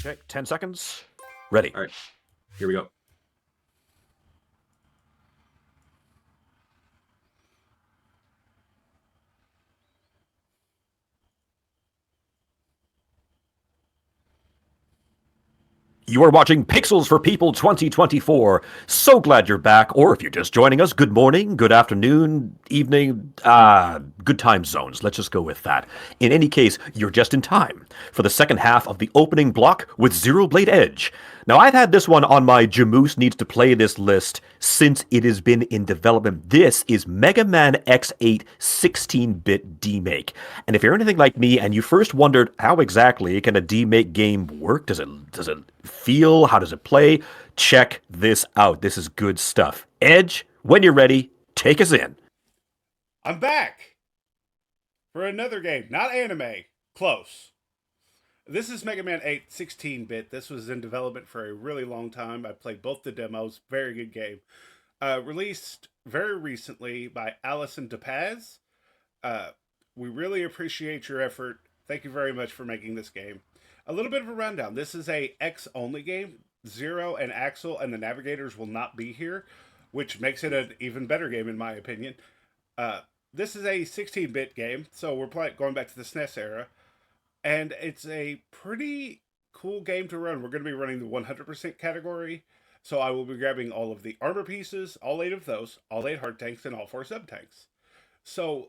Okay, 10 seconds. Ready. All right, here we go. You are watching Pixels for People 2024. So glad you're back, or if you're just joining us, good morning, good afternoon, evening, good time zones. Let's just go with that. In any case, you're just in time for the second half of the opening block with xerobladedge. Now, I've had this one on my Jamoose Needs to Play This list since it has been in development. This is Mega Man X8 16-bit demake. And if you're anything like me and you first wondered how exactly can a demake game work, does it feel, how does it play, check this out. This is good stuff. Edge, when you're ready, take us in. I'm back for another game, not anime, close. This is Mega Man 8 16-bit. This was in development for a really long time. I played both the demos. Very good game. Released very recently by Allison DePaz. We really appreciate your effort. Thank you very much for making this game. A little bit of a rundown. This is a X-only game. Zero and Axel and the Navigators will not be here, which makes it an even better game in my opinion. This is a 16-bit game, so we're going back to the SNES era. And it's a pretty cool game to run. We're going to be running the 100% category. So I will be grabbing all of the armor pieces, all 8 of those, all 8 hard tanks, and all 4 sub-tanks. So,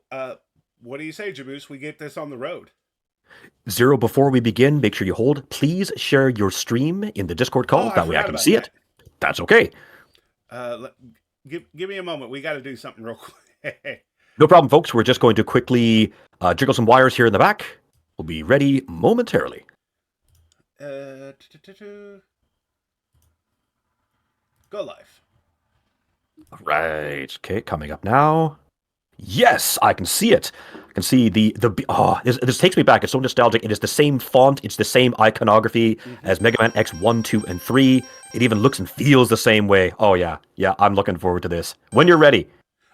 what do you say, Jamoose? We get this on the road. Zero, before we begin, make sure you hold. Please share your stream in the Discord call. That way I can see it. That's okay. Give me a moment. We got to do something real quick. No problem, folks. We're just going to quickly jiggle some wires here in the back. We'll be ready momentarily. Go live. All right. Okay, coming up now. Yes, I can see it. I can see this takes me back. It's so nostalgic. It is the same font. It's the same iconography as Mega Man X 1, 2, and 3. It even looks and feels the same way. Oh, yeah. Yeah, I'm looking forward to this. When you're ready.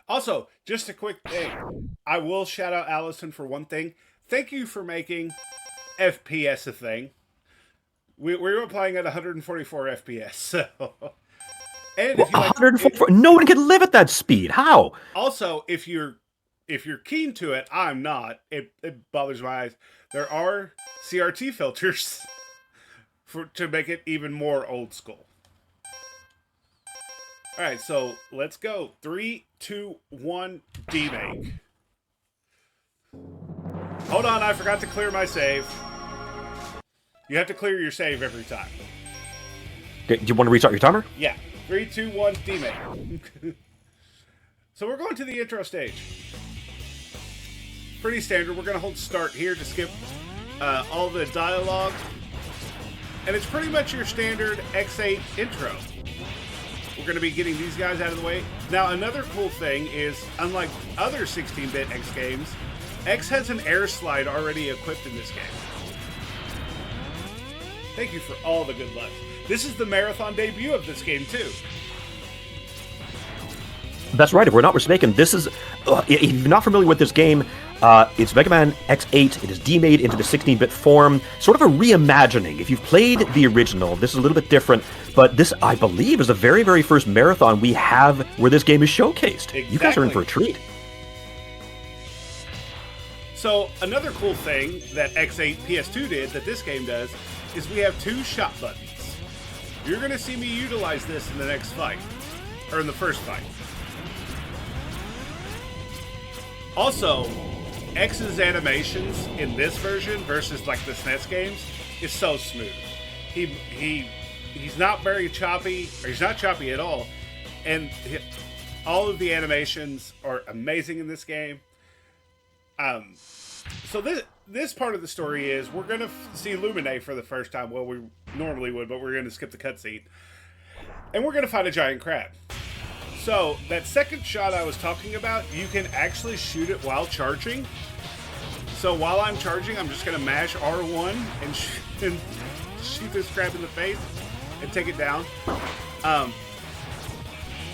Also, just a quick thing. I will shout out Allison for one thing. Thank you for making FPS a thing. We were playing at 144 FPS, so... And if you 144? No one can live at that speed. How? Also, if you're keen to it, I'm not. It bothers my eyes. There are CRT filters to make it even more old school. All right, so let's go. 3, 2, 1, demake. Hold on, I forgot to clear my save. You have to clear your save every time. Do you want to restart your timer? Yeah. 3, 2, 1, demake. So we're going to the intro stage. Pretty standard. We're going to hold start here to skip all the dialogue. And it's pretty much your standard X8 intro. We're going to be getting these guys out of the way. Now, another cool thing is, unlike other 16-bit X games, X has an air slide already equipped in this game. Thank you for all the good luck. This is the marathon debut of this game, too. That's right. If we're not mistaken, this is... if you're not familiar with this game, it's Mega Man X8. It is demade into the 16-bit form. Sort of a reimagining. If you've played the original, this is a little bit different. But this, I believe, is the very, very first marathon we have where this game is showcased. Exactly. You guys are in for a treat. So, another cool thing that X8 PS2 did that this game does is we have 2 shot buttons. You're going to see me utilize this in the next fight. Or in the first fight. Also, X's animations in this version versus like the SNES games is so smooth. He's not very choppy, or he's not choppy at all. And all of the animations are amazing in this game. So this part of the story is we're going to see Lumine for the first time. Well, we normally would, but we're going to skip the cutscene. And we're going to fight a giant crab. So, that second shot I was talking about, you can actually shoot it while charging. So while I'm charging, I'm just going to mash R1 and shoot this crab in the face and take it down.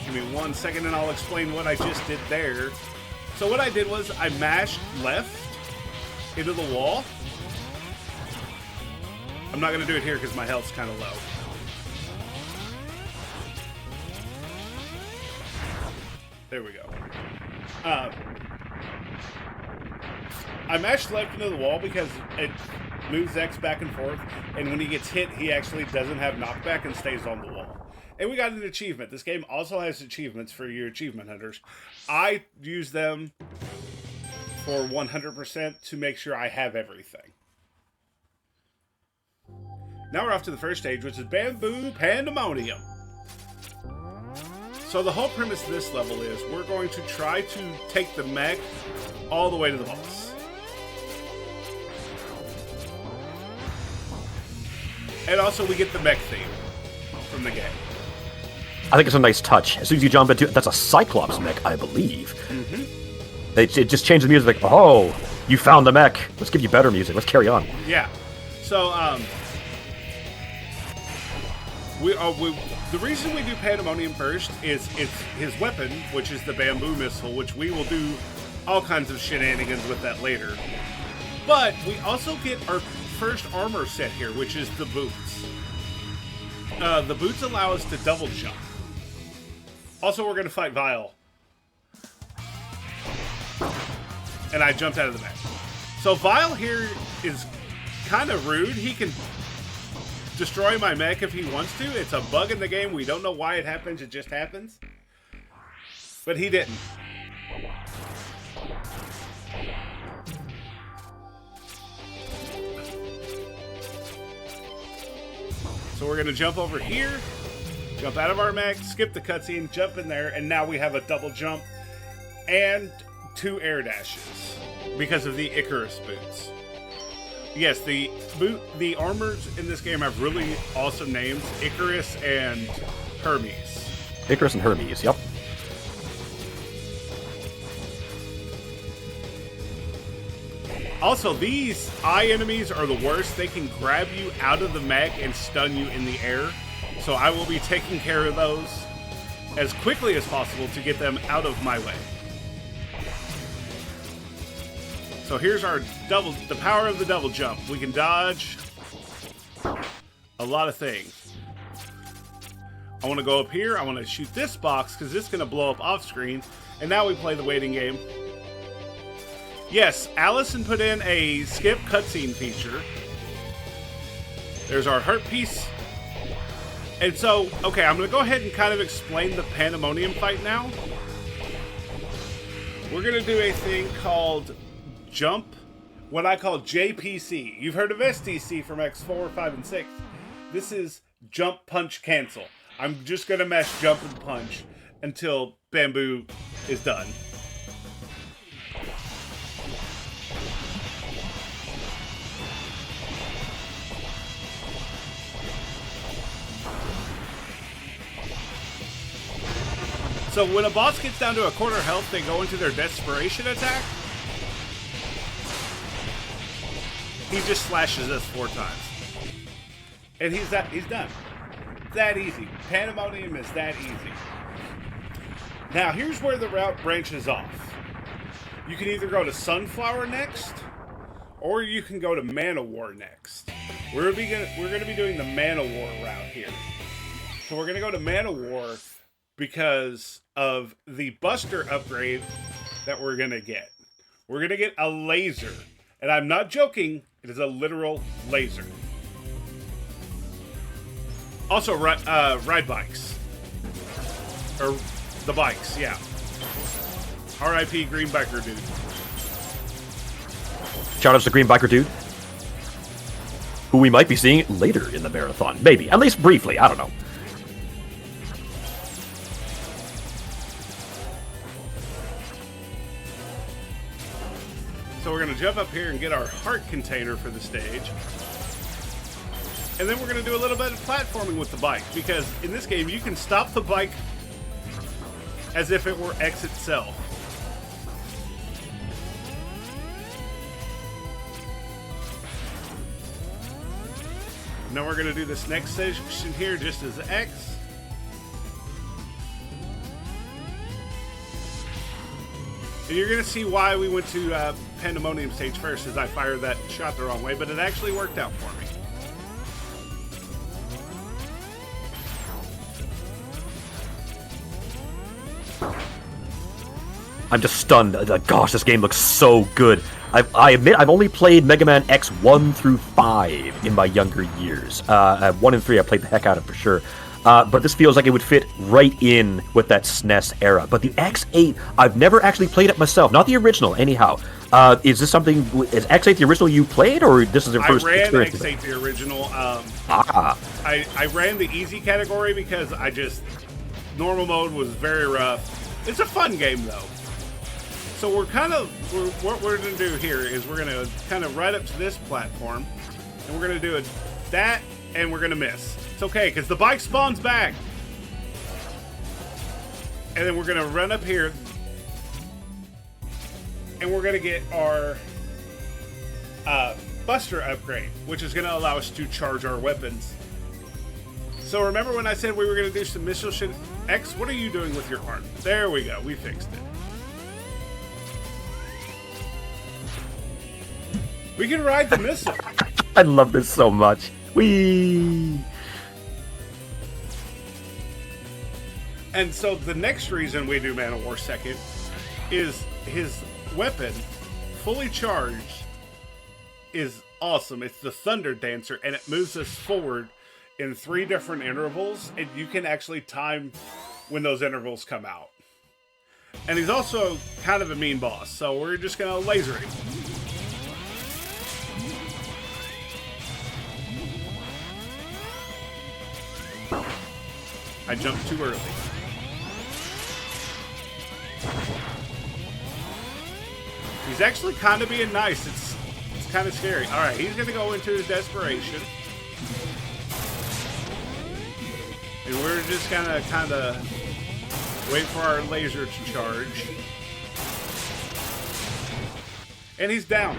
Give me 1 second and I'll explain what I just did there. So what I did was I mashed left into the wall. I'm not going to do it here because my health's kind of low. There we go. I mashed left into the wall because it moves X back and forth, and when he gets hit, he actually doesn't have knockback and stays on the wall. And we got an achievement. This game also has achievements for your achievement hunters. I use them for 100% to make sure I have everything. Now we're off to the first stage, which is Bamboo Pandemonium. So the whole premise of this level is we're going to try to take the mech all the way to the boss. And also we get the mech theme from the game. I think it's a nice touch. As soon as you jump into it, that's a Cyclops mech, I believe. Mm-hmm. It just changed the music. Like, oh, you found the mech. Let's give you better music. Let's carry on. Yeah. So, the reason we do Pandemonium first is it's his weapon, which is the bamboo missile, which we will do all kinds of shenanigans with that later. But we also get our first armor set here, which is the boots. The boots allow us to double jump. Also, we're going to fight Vile. And I jumped out of the mech. So Vile here is kind of rude. He can destroy my mech if he wants to. It's a bug in the game. We don't know why it happens. It just happens. But he didn't. So we're going to jump over here, jump out of our mech, skip the cutscene, jump in there, and now we have a double jump and 2 air dashes because of the Icarus boots. Yes, the armors in this game have really awesome names: Icarus and Hermes. Icarus and Hermes, yep. Also, these eye enemies are the worst. They can grab you out of the mech and stun you in the air. So I will be taking care of those as quickly as possible to get them out of my way. So here's our the power of the double jump. We can dodge a lot of things. I want to go up here. I want to shoot this box because it's going to blow up off screen. And now we play the waiting game. Yes, Allison put in a skip cutscene feature. There's our heart piece. And so, okay, I'm going to go ahead and kind of explain the Pandemonium fight now. We're going to do a thing called jump, what I call JPC. You've heard of STC from X4, 5, and 6. This is jump, punch, cancel. I'm just going to mash jump and punch until Bamboo is done. So when a boss gets down to a quarter health, they go into their desperation attack. He just slashes us 4 times. And he's done. That easy. Pandemonium is that easy. Now here's where the route branches off. You can either go to Sunflower next, or you can go to Man of War next. We're going to be doing the Man of War route here. So we're going to go to Man of War because of the Buster upgrade that we're going to get. We're going to get a laser. And I'm not joking, it is a literal laser. Also, ride bikes. Or the bikes, yeah. R.I.P. Green Biker Dude. Shout outs to Green Biker Dude, who we might be seeing later in the marathon. Maybe. At least briefly. I don't know. So we're going to jump up here and get our heart container for the stage. And then we're going to do a little bit of platforming with the bike, because in this game you can stop the bike as if it were X itself. Now we're going to do this next section here just as X. And you're going to see why we went to Pandemonium stage first, as I fired that shot the wrong way, but it actually worked out for me. I'm just stunned. Gosh, this game looks so good. I admit I've only played Mega Man X 1 through 5 in my younger years. 1 and 3 I played the heck out of for sure. But this feels like it would fit right in with that SNES era. But the X8, I've never actually played it myself. Not the original, anyhow. Is this something? Is X8 the original you played, or this is your first experience? I ran X8 the original. I ran the easy category because normal mode was very rough. It's a fun game though. So what we're going to do here is we're going to kind of ride up to this platform, and we're going to do that, and we're going to miss. It's okay, because the bike spawns back. And then we're going to run up here, and we're going to get our Buster upgrade, which is going to allow us to charge our weapons. So remember when I said we were going to do some missile shit? X, what are you doing with your arm? There we go. We fixed it. We can ride the missile. I love this so much. Whee! And so the next reason we do Man of War second is his weapon, fully charged, is awesome. It's the Thunder Dancer, and it moves us forward in 3 different intervals, and you can actually time when those intervals come out. And he's also kind of a mean boss, so we're just going to laser him. I jumped too early. He's actually kind of being nice. It's kind of scary. All right, he's going to go into his desperation. And we're just going to kind of wait for our laser to charge. And he's down.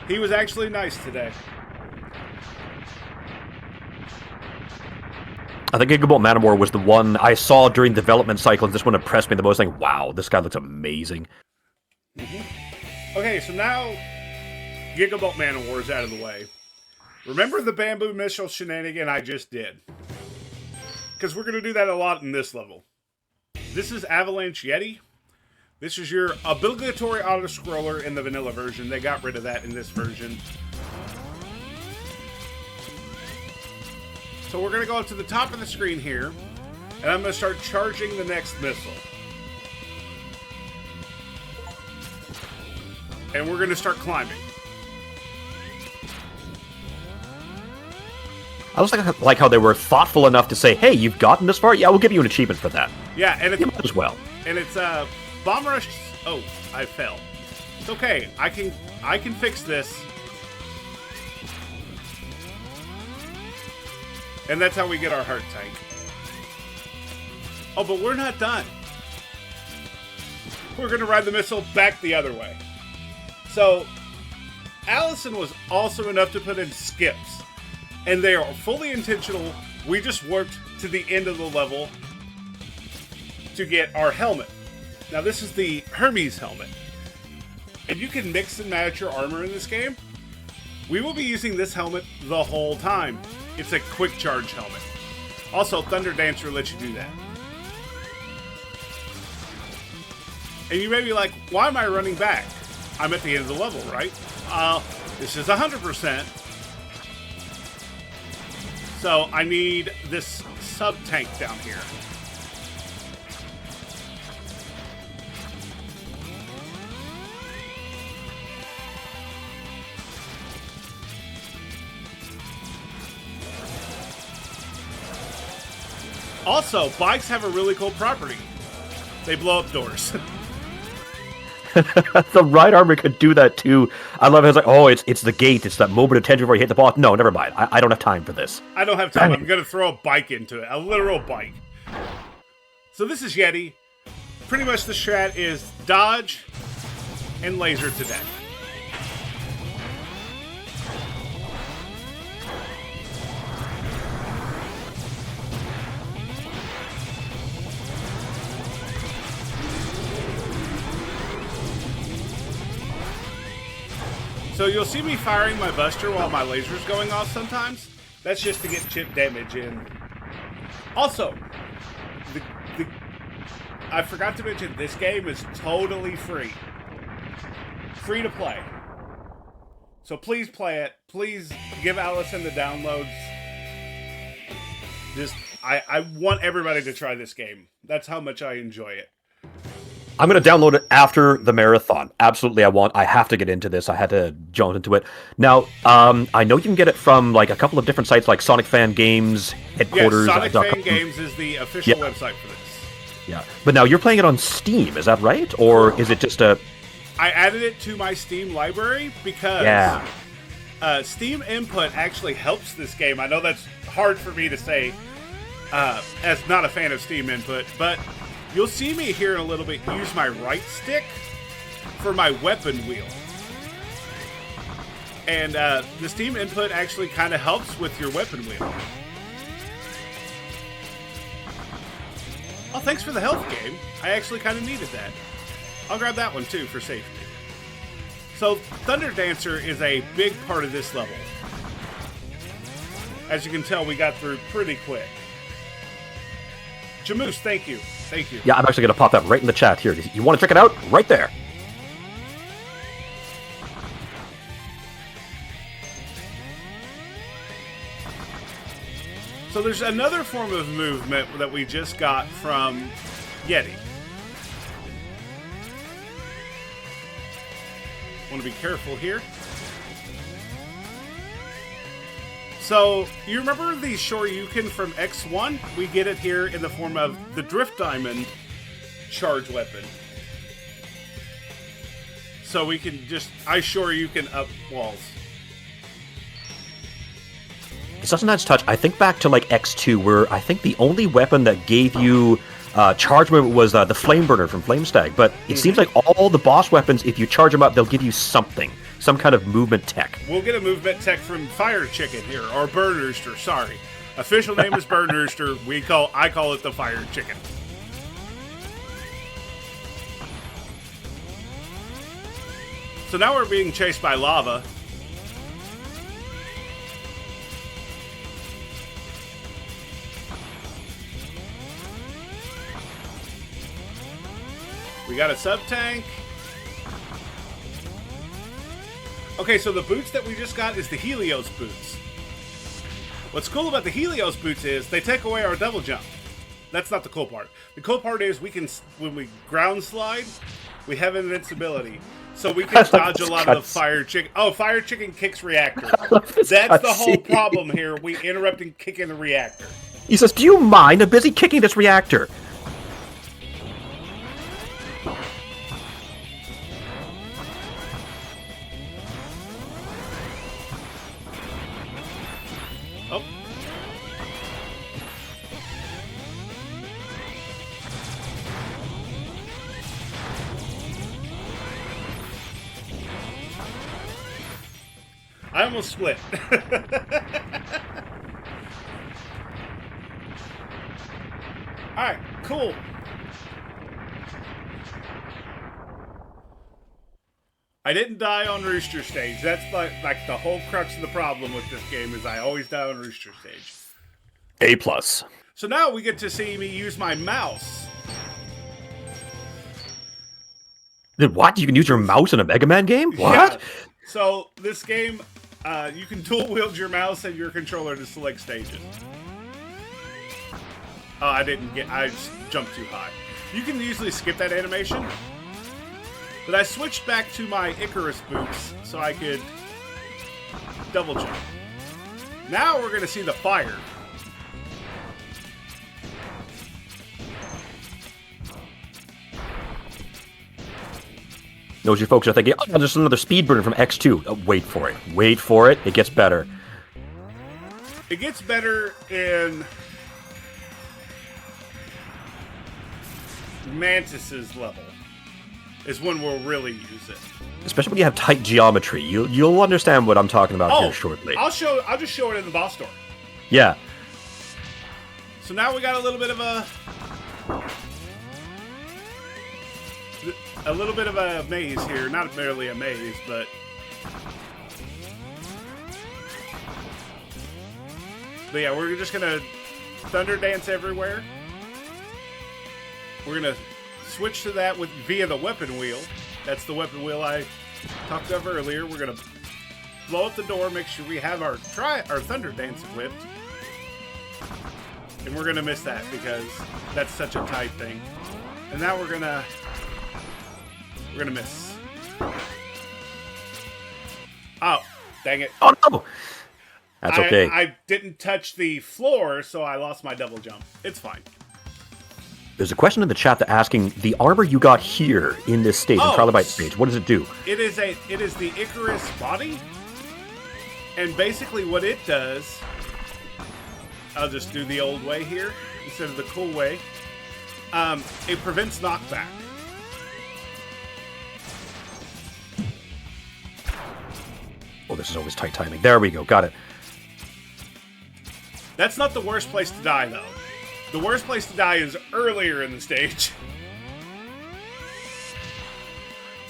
He was actually nice today. I think Gigabolt Man of War was the one I saw during development cycle, and this one impressed me the most. Like, wow, this guy looks amazing. Mm-hmm. Okay, so now Gigabolt Man of War is out of the way. Remember the bamboo missile shenanigan I just did? Because we're going to do that a lot in this level. This is Avalanche Yeti. This is your obligatory auto-scroller in the vanilla version. They got rid of that in this version. So we're going to go up to the top of the screen here, and I'm going to start charging the next missile. And we're going to start climbing. I also like how they were thoughtful enough to say, hey, you've gotten this far? Yeah, we'll give you an achievement for that. Yeah, and it's... You might as well. And it's, Bomb Rush... Oh, I fell. It's okay. I can fix this. And that's how we get our heart tank. Oh, but we're not done. We're going to ride the missile back the other way. So, Allison was awesome enough to put in skips. And they are fully intentional. We just worked to the end of the level to get our helmet. Now, this is the Hermes helmet. And you can mix and match your armor in this game. We will be using this helmet the whole time. It's a quick charge helmet. Also, Thunder Dancer lets you do that. And you may be like, why am I running back? I'm at the end of the level, right? This is 100%. So I need this sub-tank down here. Also, bikes have a really cool property. They blow up doors. The right armor could do that too. I love it. It's like, oh, it's the gate. It's that moment of tension before you hit the boss. No, never mind. I don't have time for this. I don't have time. I'm going to throw a bike into it. A literal bike. So this is Yeti. Pretty much the strat is dodge and laser to death. So you'll see me firing my Buster while my laser's going off sometimes. That's just to get chip damage in. Also, I forgot to mention, this game is totally free. Free to play. So please play it. Please give Allison the downloads. I want everybody to try this game. That's how much I enjoy it. I'm going to download it after the marathon. Absolutely, I have to get into this. I had to jump into it. Now, I know you can get it from like a couple of different sites like Sonic Fan Games, headquarters. Yes, Sonic Fan Games is the official website for this. Yeah, but now you're playing it on Steam, is that right? Or is it just a... I added it to my Steam library because Steam Input actually helps this game. I know that's hard for me to say as not a fan of Steam Input, but you'll see me here in a little bit use my right stick for my weapon wheel. And the Steam Input actually kind of helps with your weapon wheel. Oh, thanks for the health game. I actually kind of needed that. I'll grab that one too for safety. So Thunder Dancer is a big part of this level. As you can tell, we got through pretty quick. Jamoose, thank you. Thank you. Yeah, I'm actually going to pop that right in the chat here. You want to check it out? Right there. So there's another form of movement that we just got from Yeti. Want to be careful here. So, you remember the Shoryuken from X1? We get it here in the form of the Drift Diamond charge weapon. So we can just ice Shoryuken up walls. It's such a nice touch. I think back to like X2, where I think the only weapon that gave you charge movement was the Flame Burner from Flamestag. But it seems like all the boss weapons, if you charge them up, they'll give you something. Some kind of movement tech. We'll get a movement tech from Fire Chicken here, or Burn Rooster, sorry. Official name is Burn Rooster. I call it the Fire Chicken. So now we're being chased by lava. We got a sub-tank. Okay, so the boots that we just got is the Helios boots. What's cool about the Helios boots is they take away our double jump. That's not the cool part. The cool part is we can, when we ground slide, we have invincibility. So we can dodge a lot of the Fire Chicken. Oh, Fire Chicken kicks reactor. That's the whole problem here. We interrupt and kick in the reactor. He says, do you mind? I'm busy kicking this reactor. Oh. I almost split. Alright, cool. I didn't die on Rooster Stage. That's like the whole crux of the problem with this game is I always die on Rooster Stage. A+. So now we get to see me use my mouse. What? You can use your mouse in a Mega Man game? What? Yeah. So this game, you can dual wield your mouse and your controller to select stages. Oh, I just jumped too high. You can usually skip that animation. But I switched back to my Icarus boots so I could double jump. Now we're going to see the fire. Those you folks are thinking, oh, there's another speedrunner from X2. Oh, wait for it. Wait for it. It gets better. It gets better in Mantis's level. Is when we'll really use it. Especially when you have tight geometry. You'll understand what I'm talking about here shortly. I'll just show it in the boss store. Yeah. So now we got a little bit of a maze here. Not merely a maze, but yeah, we're just gonna thunder dance everywhere. We're gonna switch to that via the weapon wheel. That's the weapon wheel I talked of earlier. We're going to blow up the door, make sure we have our Thunder Dance equipped. And we're going to miss that because that's such a tight thing. And now we're going to miss. Oh, dang it. Oh, no. That's okay. I didn't touch the floor, so I lost my double jump. It's fine. There's a question in the chat that asking, the armor you got here in this stage, in Trilobite stage, what does it do? It is the Icarus body. And basically what it does, I'll just do the old way here instead of the cool way. It prevents knockback. Oh, this is always tight timing. There we go. Got it. That's not the worst place to die, though. The worst place to die is earlier in the stage.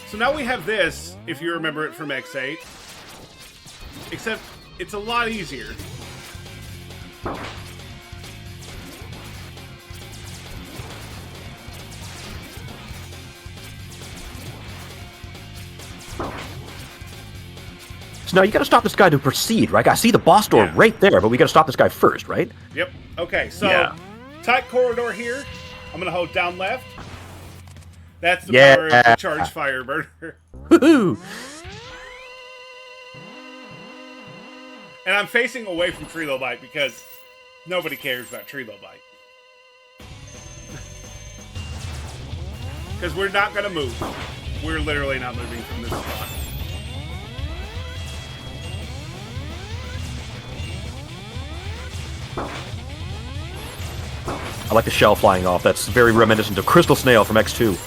So now we have this, if you remember it from X8. Except, it's a lot easier. So now you got to stop this guy to proceed, right? I see the boss door right there, but we got to stop this guy first, right? Yep. Okay, so tight corridor here. I'm going to hold down left. That's the power of the charge fire burner. Woohoo! And I'm facing away from Trilobite because nobody cares about Trilobite. Because we're not going to move. We're literally not moving from this spot. I like the shell flying off. That's very reminiscent of Crystal Snail from X2.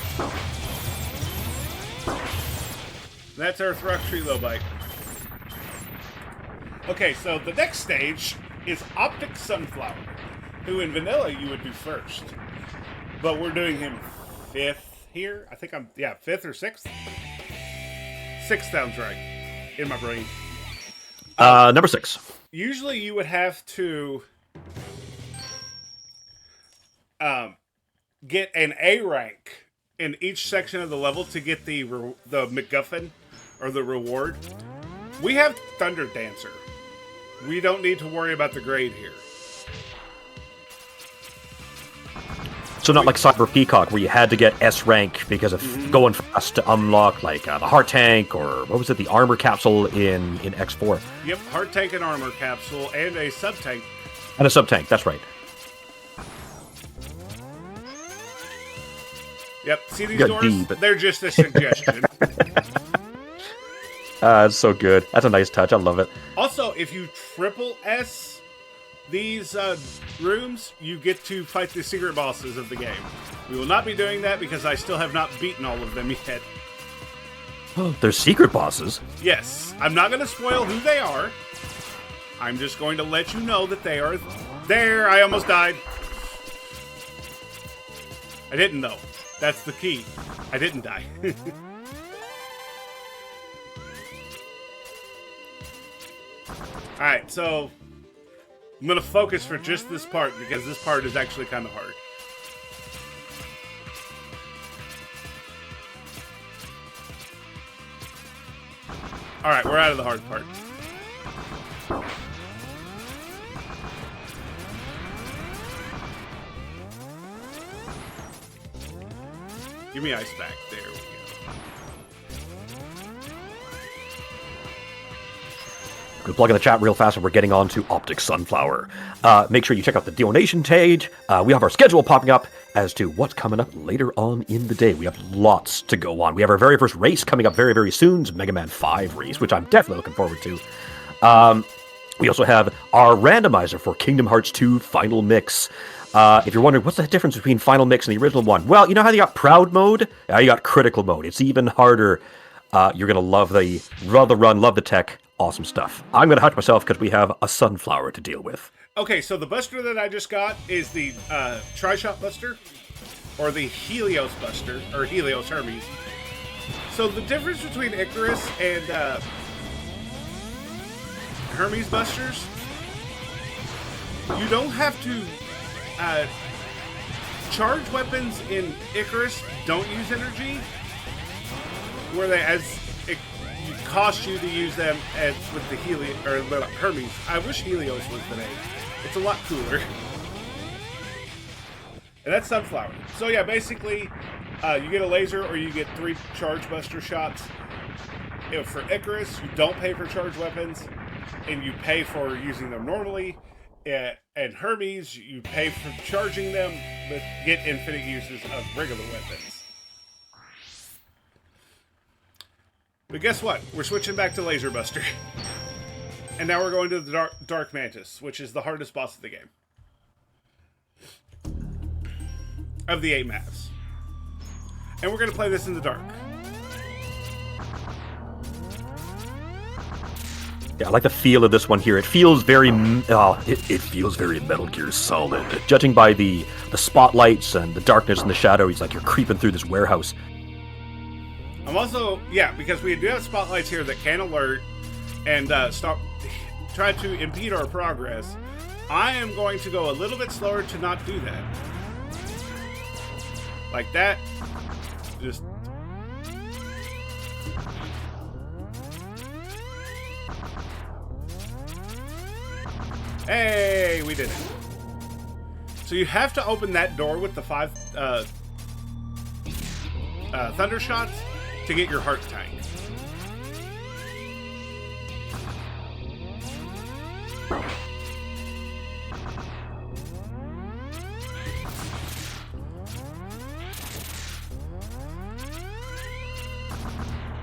That's our Thrush Trilobite. Okay, so the next stage is Optic Sunflower, who in vanilla you would do first. But we're doing him 5th here. I think 5th or 6th? 6th sounds right in my brain. Number 6. Usually you would have to get an A rank in each section of the level to get the MacGuffin or the reward. We have Thunder Dancer. We don't need to worry about the grade here. So not like Cyber Peacock, where you had to get S rank because of going fast to unlock like the Heart Tank, or what was it, the Armor Capsule in X4. Yep, Heart Tank and Armor Capsule, and a Sub-Tank. And a Sub-Tank, that's right. Yep, see these doors? They're just a suggestion. It's so good. That's a nice touch. I love it. Also, if you triple S these rooms, you get to fight the secret bosses of the game. We will not be doing that because I still have not beaten all of them yet. They're secret bosses? Yes. I'm not going to spoil who they are. I'm just going to let you know that they are there. I almost died. I didn't, though. That's the key. I didn't die. Alright, so I'm going to focus for just this part because this part is actually kind of hard. Alright, we're out of the hard part. Give me ice back. There we go. Good plug in the chat real fast, and we're getting on to Optic Sunflower. Make sure you check out the donation page. We have our schedule popping up as to what's coming up later on in the day. We have lots to go on. We have our very first race coming up very, very soon. It's Mega Man 5 race, which I'm definitely looking forward to. We also have our randomizer for Kingdom Hearts 2 Final Mix. If you're wondering, what's the difference between Final Mix and the original one? Well, you know how you got Proud Mode? You got Critical Mode. It's even harder. You're going to love the run, love the tech. Awesome stuff. I'm going to hutch myself because we have a sunflower to deal with. Okay, so the buster that I just got is the Tri-Shot Buster, or the Helios Buster, or Helios Hermes. So the difference between Icarus and Hermes Busters, you don't have to charge weapons in Icarus don't use energy, where it costs you to use them as with the Hermes. I wish Helios was the name. It's a lot cooler. And that's Sunflower. So yeah, basically, you get a laser or you get 3 charge buster shots. For Icarus, you don't pay for charge weapons, and you pay for using them normally. And Hermes, you pay for charging them, but get infinite uses of regular weapons. But guess what? We're switching back to Laser Buster. And now we're going to the Dark Mantis, which is the hardest boss of the game. Of the 8 maps. And we're going to play this in the dark. Yeah, I like the feel of this one here. It feels very, it feels very Metal Gear Solid. Judging by the spotlights and the darkness and the shadow, it's like you're creeping through this warehouse. I'm also, because we do have spotlights here that can alert and try to impede our progress. I am going to go a little bit slower to not do that. Like that. Just... Hey, we did it. So you have to open that door with the 5 thunder shots to get your heart tank.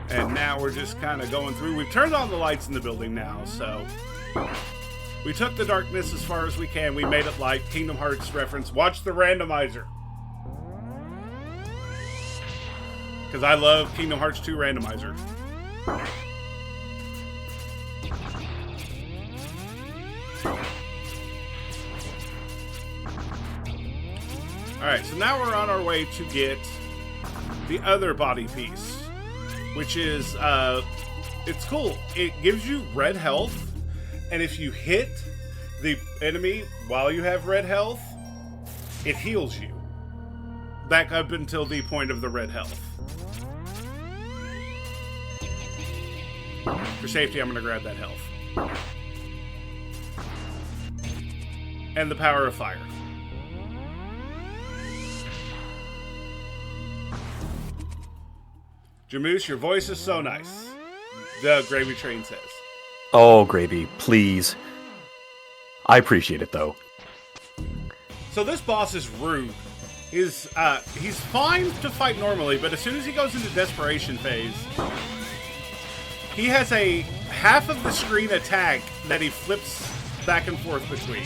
And now we're just kind of going through. We've turned on the lights in the building now, so... We took the darkness as far as we can. We made it light. Kingdom Hearts reference. Watch the randomizer. Because I love Kingdom Hearts 2 randomizer. Alright, so now we're on our way to get the other body piece. Which is, it's cool. It gives you red health. And if you hit the enemy while you have red health, it heals you. Back up until the point of the red health. For safety, I'm going to grab that health. And the power of fire. Jamoose, your voice is so nice. The Gravy Train says. Oh, Gravy, please. I appreciate it, though. So this boss is rude. He's fine to fight normally, but as soon as he goes into desperation phase, he has a half of the screen attack that he flips back and forth between.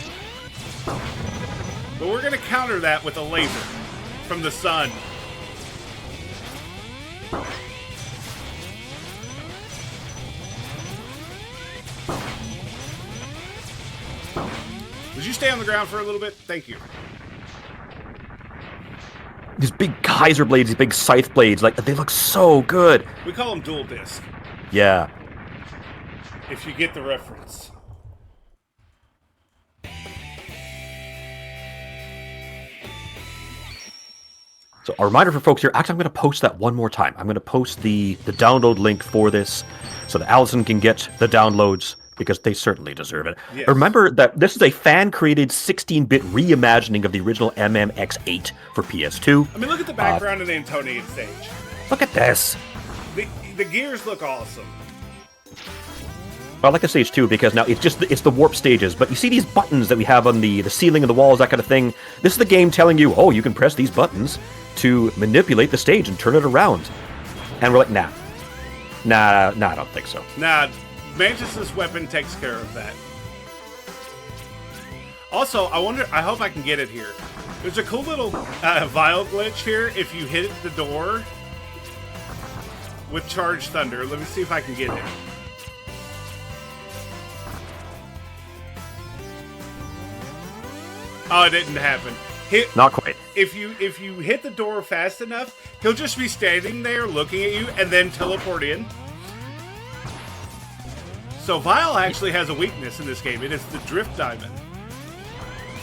But we're going to counter that with a laser from the sun. Would you stay on the ground for a little bit? Thank you. These big Kaiser blades, these big scythe blades, like, they look so good. We call them dual disc. Yeah. If you get the reference. So a reminder for folks here, actually I'm going to post that one more time. I'm going to post the download link for this so that Allison can get the downloads, because they certainly deserve it. Yes. Remember that this is a fan-created 16-bit reimagining of the original MMX8 for PS2. I mean, look at the background of the Antonian stage. Look at this. The gears look awesome. I like the stage too, because now it's the warp stages, but you see these buttons that we have on the ceiling and the walls, that kind of thing. This is the game telling you, oh, you can press these buttons to manipulate the stage and turn it around. And we're like, nah, I don't think so. Nah, Mantis's weapon takes care of that. Also, I hope I can get it here. There's a cool little vial glitch here if you hit the door with Charged Thunder. Let me see if I can get it. Oh, it didn't happen. Not quite. If you hit the door fast enough, he'll just be standing there looking at you and then teleport in. So Vile actually has a weakness in this game. It is the Drift Diamond.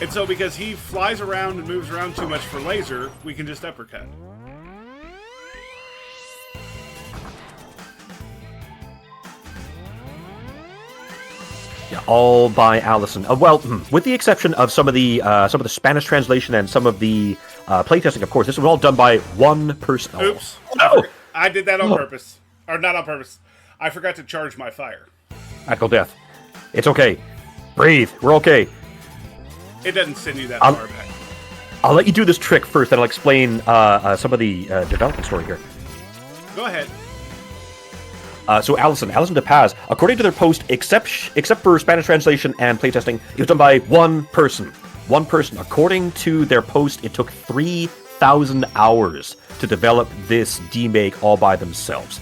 And so because he flies around and moves around too much for laser, we can just uppercut. Yeah, all by Allison. Well, with the exception of some of the Spanish translation and some of the playtesting, of course, this was all done by one person. Oops. No! I did that on purpose. Or not on purpose. I forgot to charge my fire. Actual death. It's okay. Breathe. We're okay. It doesn't send you that far back. I'll let you do this trick first, then I'll explain some of the development story here. Go ahead. So Allison de Paz, according to their post, except for Spanish translation and playtesting, it was done by one person. One person. According to their post, it took 3,000 hours to develop this demake all by themselves.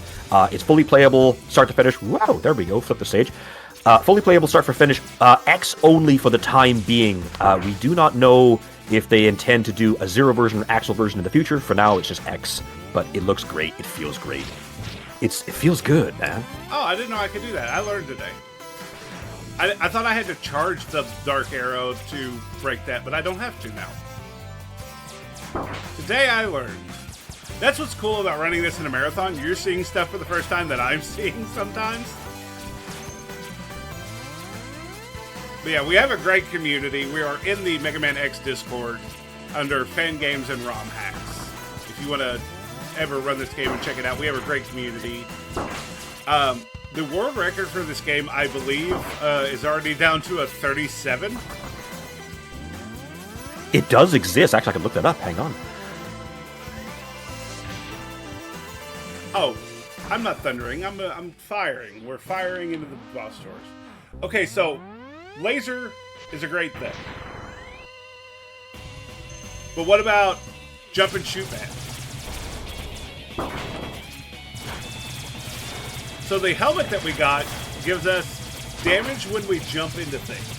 It's fully playable, start to finish. Wow, there we go. Flip the stage. Fully playable, start for finish. X only for the time being. We do not know if they intend to do a zero version or Axel version in the future. For now, it's just X, but it looks great. It feels great. It feels good, man. Oh, I didn't know I could do that. I learned today. I thought I had to charge the Dark Arrow to break that, but I don't have to now. Today I learned. That's what's cool about running this in a marathon. You're seeing stuff for the first time that I'm seeing sometimes. But yeah, we have a great community. We are in the Mega Man X Discord under Fan Games and ROM Hacks. If you want to ever run this game and check it out, we have a great community. The world record for this game, I believe, is already down to a 37. It does exist. Actually, I can look that up. Hang on. Oh, I'm not thundering. I'm firing. We're firing into the boss doors. Okay, so laser is a great thing. But what about jump and shoot man? So the helmet that we got gives us damage when we jump into things.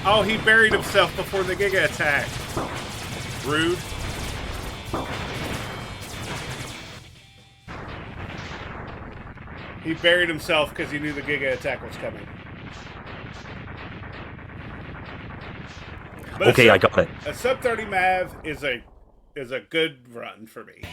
Oh, he buried himself before the Giga attack. Rude. He buried himself because he knew the Giga attack was coming. But Okay, I got it. A sub 30 Mav is a good run for me.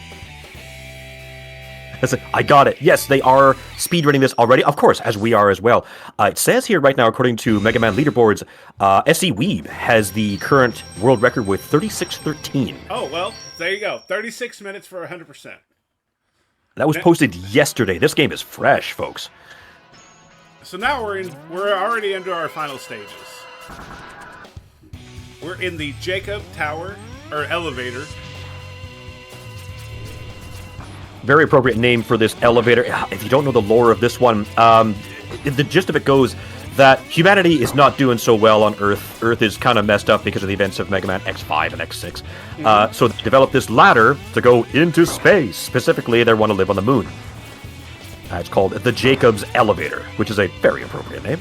Listen, I got it. Yes, they are speedrunning this already, of course, as we are as well. It says here right now, according to Mega Man leaderboards, SC Weeb has the current world record with 36:13. Oh, well, there you go. 36 minutes for 100%. That was posted yesterday. This game is fresh, folks. So now we're already into our final stages. We're in the Jacob Tower, or elevator. Very appropriate name for this elevator. If you don't know the lore of this one, the gist of it goes that humanity is not doing so well on Earth. Earth is kind of messed up because of the events of Mega Man X5 and X6. So they developed this ladder to go into space. Specifically, they want to live on the moon. It's called the Jacob's Elevator, which is a very appropriate name.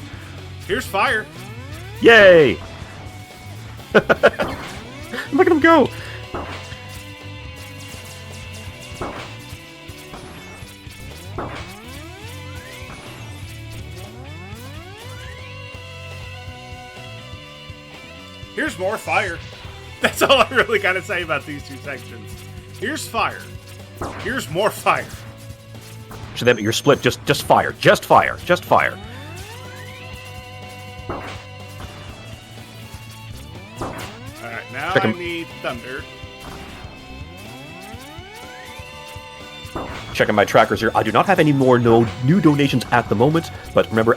Here's fire. Yay! Look at him go! Here's more fire. That's all I really got to say about these two sections. Here's fire. Here's more fire. So then you're split. Just fire. Just fire. Just fire. Alright, now Check I 'em. need thunder. Checking my trackers here. I do not have any more new donations at the moment, but remember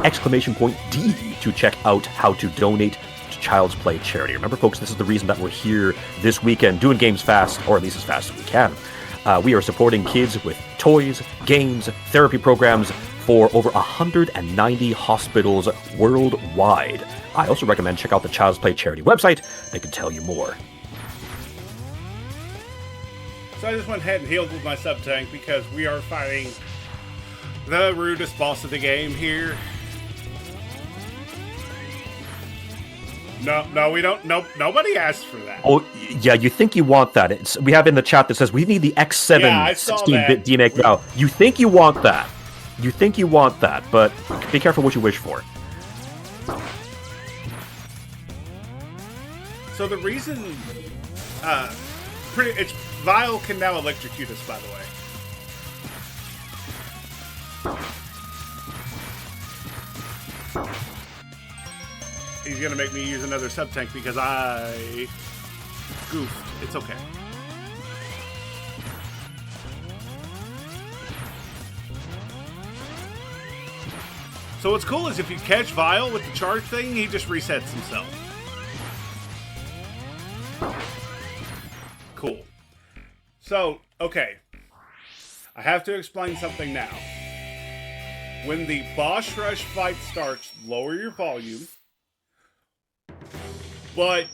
!D to check out how to donate to Child's Play charity. Remember, folks, this is the reason that we're here this weekend doing games fast, or at least as fast as we can. We are supporting kids with toys, games, therapy programs for over 190 hospitals worldwide. I also recommend check out the Child's Play charity website. They can tell you more. So I just went ahead and healed with my sub-tank because we are fighting the rudest boss of the game here. No, we don't. No, nobody asked for that. Oh, yeah, you think you want that. We have in the chat that says, we need the X7 Yeah, I saw 16-bit that. DMake now. You think you want that. You think you want that, but be careful what you wish for. So the reason, Vile can now electrocute us, by the way. He's gonna make me use another sub-tank because I goofed. It's okay. So what's cool is if you catch Vile with the charge thing, he just resets himself. Cool. So, okay. I have to explain something now. When the boss rush fight starts, lower your volume. But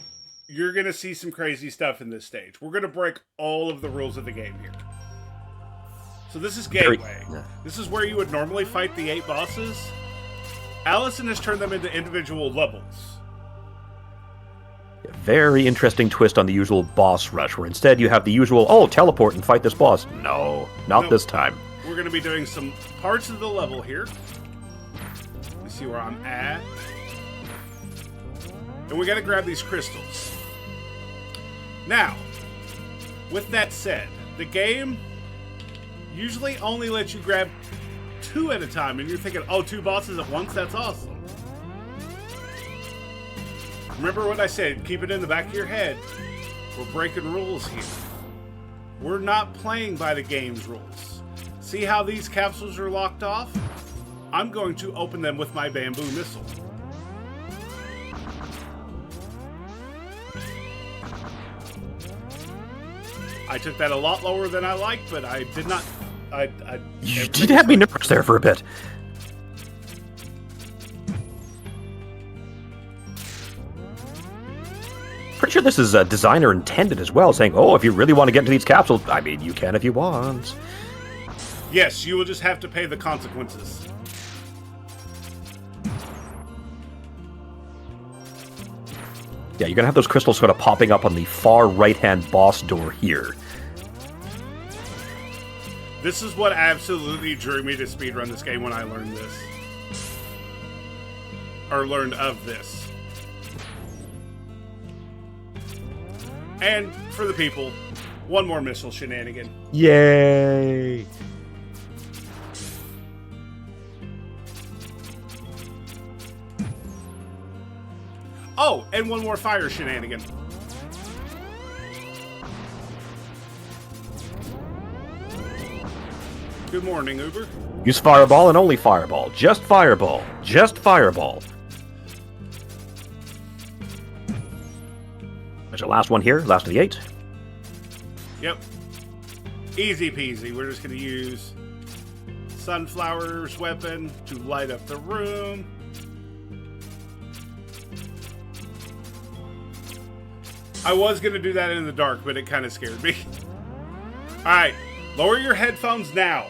you're going to see some crazy stuff in this stage. We're going to break all of the rules of the game here. So this is Gateway. This is where you would normally fight the 8 bosses. Allison has turned them into individual levels. Very interesting twist on the usual boss rush, where instead you have the usual, oh, teleport and fight this boss. No, not this time. We're going to be doing some parts of the level here. Let me see where I'm at. And we got to grab these crystals. Now, with that said, the game usually only lets you grab 2 at a time, and you're thinking, oh, 2 bosses at once? That's awesome. Remember what I said, keep it in the back of your head. We're breaking rules here. We're not playing by the game's rules. See how these capsules are locked off? I'm going to open them with my bamboo missile. I took that a lot lower than I liked, but I did not... You did have me nervous there for a bit. Pretty sure this is a designer intended as well, saying, oh, if you really want to get into these capsules, I mean, you can if you want. Yes, you will just have to pay the consequences. Yeah, you're going to have those crystals sort of popping up on the far right-hand boss door here. This is what absolutely drew me to speedrun this game when I learned this. Or learned of this. And for the people, one more missile shenanigan. Yay! Oh, and one more fire shenanigan. Good morning, Uber. Use Fireball and only Fireball. Just Fireball. Just Fireball. There's our last one here. Last of the 8. Yep. Easy peasy. We're just going to use Sunflower's weapon to light up the room. I was going to do that in the dark, but it kind of scared me. Alright, lower your headphones now.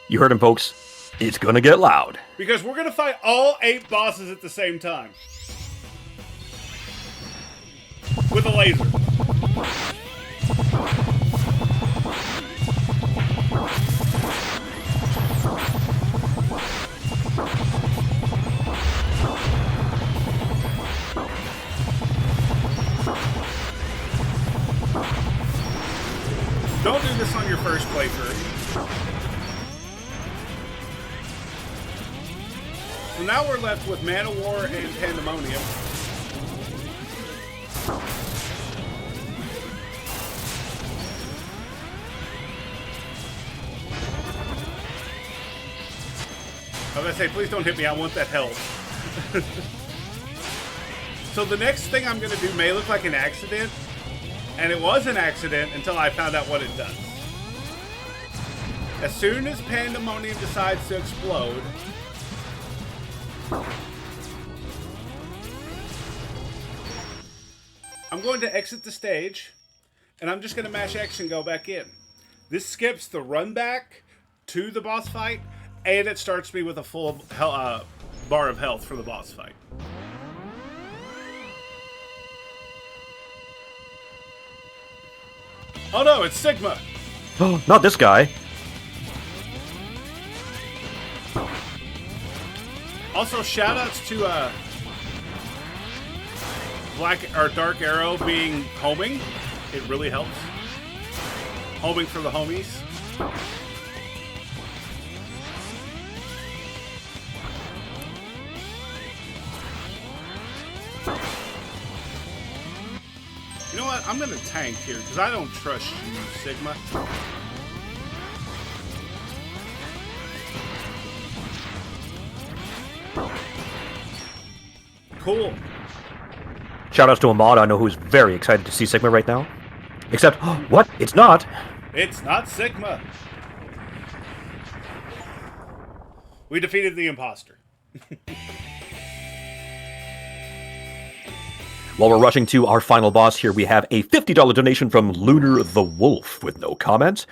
You heard him, folks. It's gonna get loud. Because we're going to fight all 8 bosses at the same time. With a laser. Don't do this on your first playthrough. So now we're left with Man of War and Pandemonium. I was going to say, please don't hit me. I want that health. So the next thing I'm going to do may look like an accident. And it was an accident until I found out what it does. As soon as Pandemonium decides to explode, I'm going to exit the stage, and I'm just going to mash X and go back in. This skips the run back to the boss fight, and it starts me with a full bar of health for the boss fight. Oh no, it's Sigma. Not this guy. Also, shoutouts to Black or Dark Arrow being homing. It really helps. Homing for the homies. You know what? I'm gonna tank here because I don't trust you, Sigma. Cool. Shoutouts to Ahmad, I know who's very excited to see Sigma right now. Except, what? It's not. It's not Sigma. We defeated the imposter. While we're rushing to our final boss here, we have a $50 donation from Lunar the Wolf with no comments.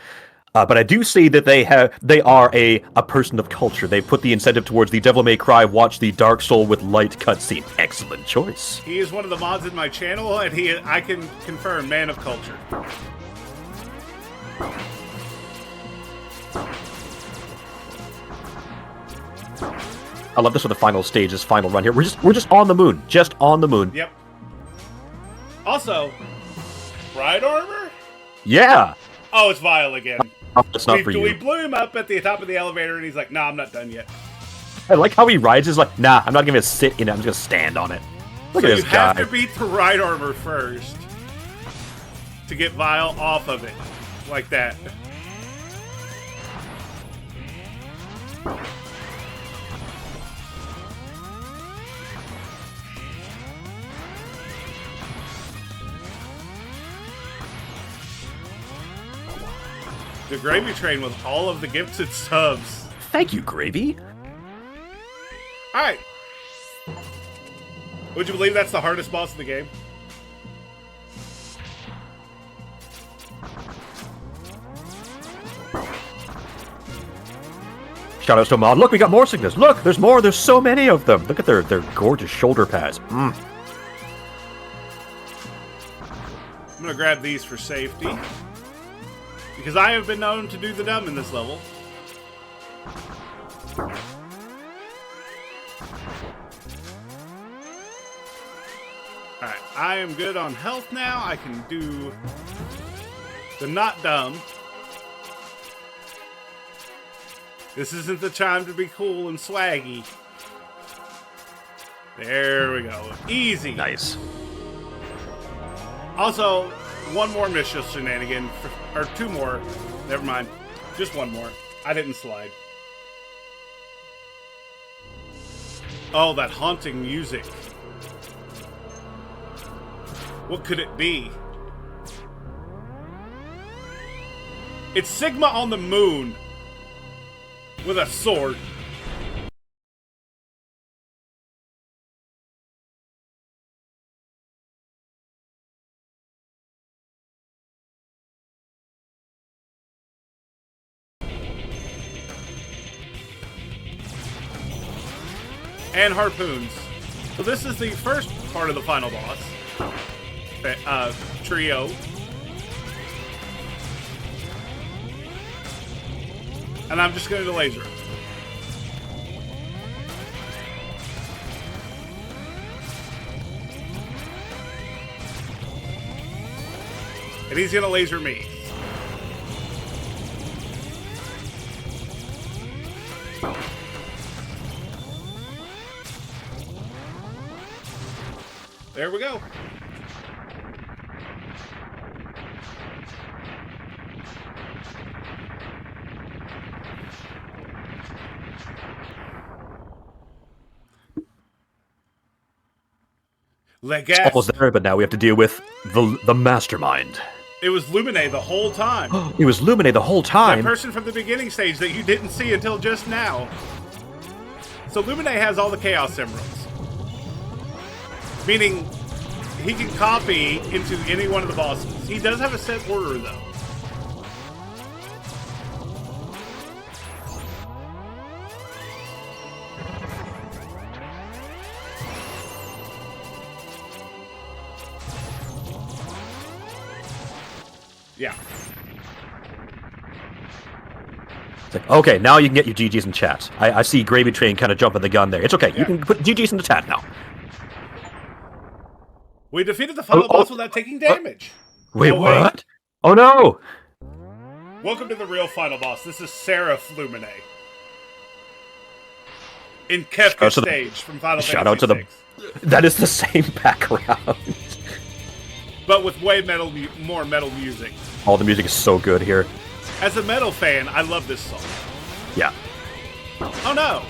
But I do see that they are a person of culture. They put the incentive towards the Devil May Cry Watch the Dark Soul with Light cutscene. Excellent choice. He is one of the mods in my channel, and I can confirm, man of culture. I love this for the final stage, this final run here. We're just on the moon. Just on the moon. Yep. Also, ride armor? Yeah. Oh, it's Vile again. Oh, it's not for you. We blew him up at the top of the elevator, and he's like, "Nah, I'm not done yet." I like how he rides. He's like, nah, I'm not gonna sit in it. I'm just gonna stand on it. Look So at this you guy. have to beat the ride armor first to get Vile off of it, like that. The gravy train with all of the gifted subs. Thank you, Gravy. Alright. Would you believe that's the hardest boss in the game? Shoutouts to Mod. Look, we got more signals. Look, there's more. There's so many of them. Look at their gorgeous shoulder pads. I'm gonna grab these for safety. Because I have been known to do the dumb in this level. Alright, I am good on health now. I can do the not dumb. This isn't the time to be cool and swaggy. There we go. Easy. Nice. Also, one more mission shenanigan, or two more. Never mind. Just one more. I didn't slide. Oh, that haunting music. What could it be? It's Sigma on the moon with a sword. And harpoons. So this is the first part of the final boss. Trio. And I'm just going to laser. And he's going to laser me. There we go. Legas. Almost there, but now we have to deal with the mastermind. It was Lumine the whole time. It was Lumine the whole That time. person from the beginning stage that you didn't see until just now. So Lumine has all the Chaos Emeralds. Meaning, he can copy into any one of the bosses. He does have a set order, though. Yeah. It's like, okay, now you can get your GGs in chat. I see Gravy Train kind of jumping the gun there. It's okay. Yeah. You can put GGs in the chat now. We defeated the final boss without taking damage. Wait, what? Oh, no! Welcome to the real final boss. This is Seraph Lumine. In Kefka stage from Final Fantasy Shout out to VI. That is the same background. But with way more metal music. All the music is so good here. As a metal fan, I love this song. Yeah. Oh no!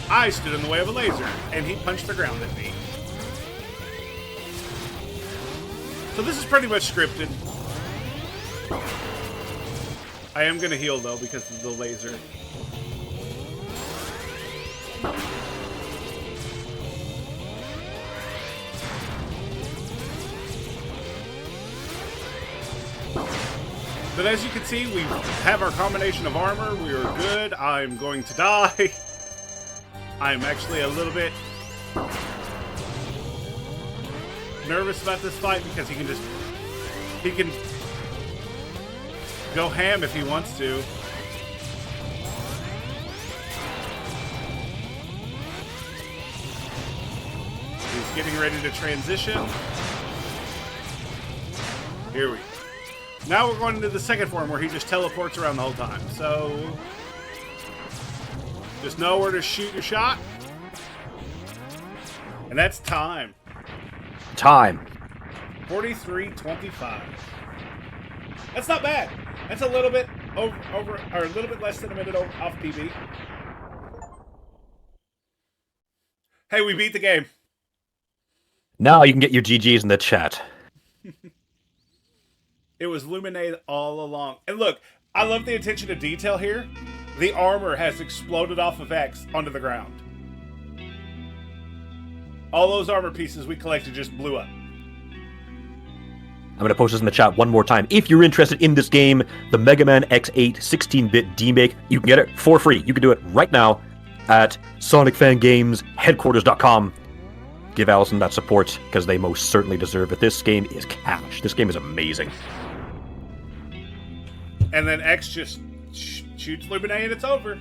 I stood in the way of a laser, and he punched the ground at me. So this is pretty much scripted. I am gonna heal though because of the laser. But as you can see, we have our combination of armor. We are good. I'm going to die. I'm actually a little bit nervous about this fight because he can go ham if he wants to. He's getting ready to transition. Here we go. Now we're going into the second form where he just teleports around the whole time. So just know where to shoot your shot. And that's time. Time. 43:25. That's not bad. That's a little bit over or a little bit less than a minute off PB. Hey, we beat the game. Now you can get your GGs in the chat. It was Lumine all along. And look, I love the attention to detail here. The armor has exploded off of X onto the ground. All those armor pieces we collected just blew up. I'm going to post this in the chat one more time. If you're interested in this game, the Mega Man X8 16-bit demake, you can get it for free. You can do it right now at SonicFanGamesHeadquarters.com. Give Allison that support, because they most certainly deserve it. This game is cash. This game is amazing. And then X just shoots Lumine and it's over.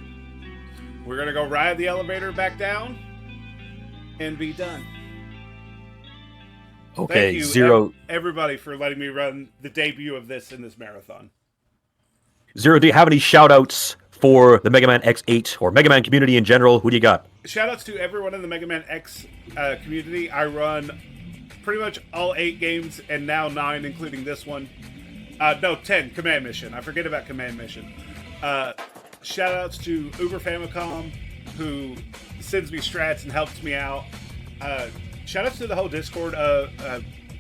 We're going to go ride the elevator back down and be done. Okay, Thank you, Zero. Everybody, for letting me run the debut of this in this marathon. Zero, do you have any shout-outs for the Mega Man X8 or Mega Man community in general? Who do you got? Shoutouts to everyone in the Mega Man X community. I run pretty much all 8 games, and now 9, including this one. No, 10, Command Mission. I forget about Command Mission. Shoutouts to Uber Famicom, who sends me strats and helps me out. Shoutouts to the whole Discord,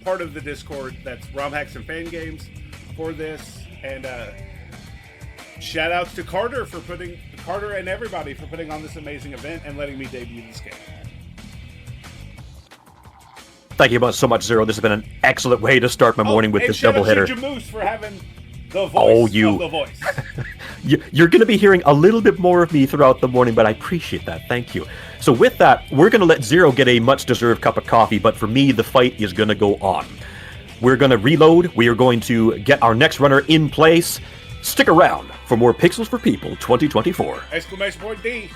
part of the Discord that's ROM Hacks and Fan Games for this. And shoutouts to Carter and everybody for putting on this amazing event and letting me debut this game. Thank you so much, Zero. This has been an excellent way to start my morning with this double hitter. And shout out to Jamoose for having the voice of the voice. You're going to be hearing a little bit more of me throughout the morning, but I appreciate that. Thank you. So with that, we're going to let Zero get a much-deserved cup of coffee, but for me, the fight is going to go on. We're going to reload. We are going to get our next runner in place. Stick around for more Pixels for People 2024. Exclamation point D.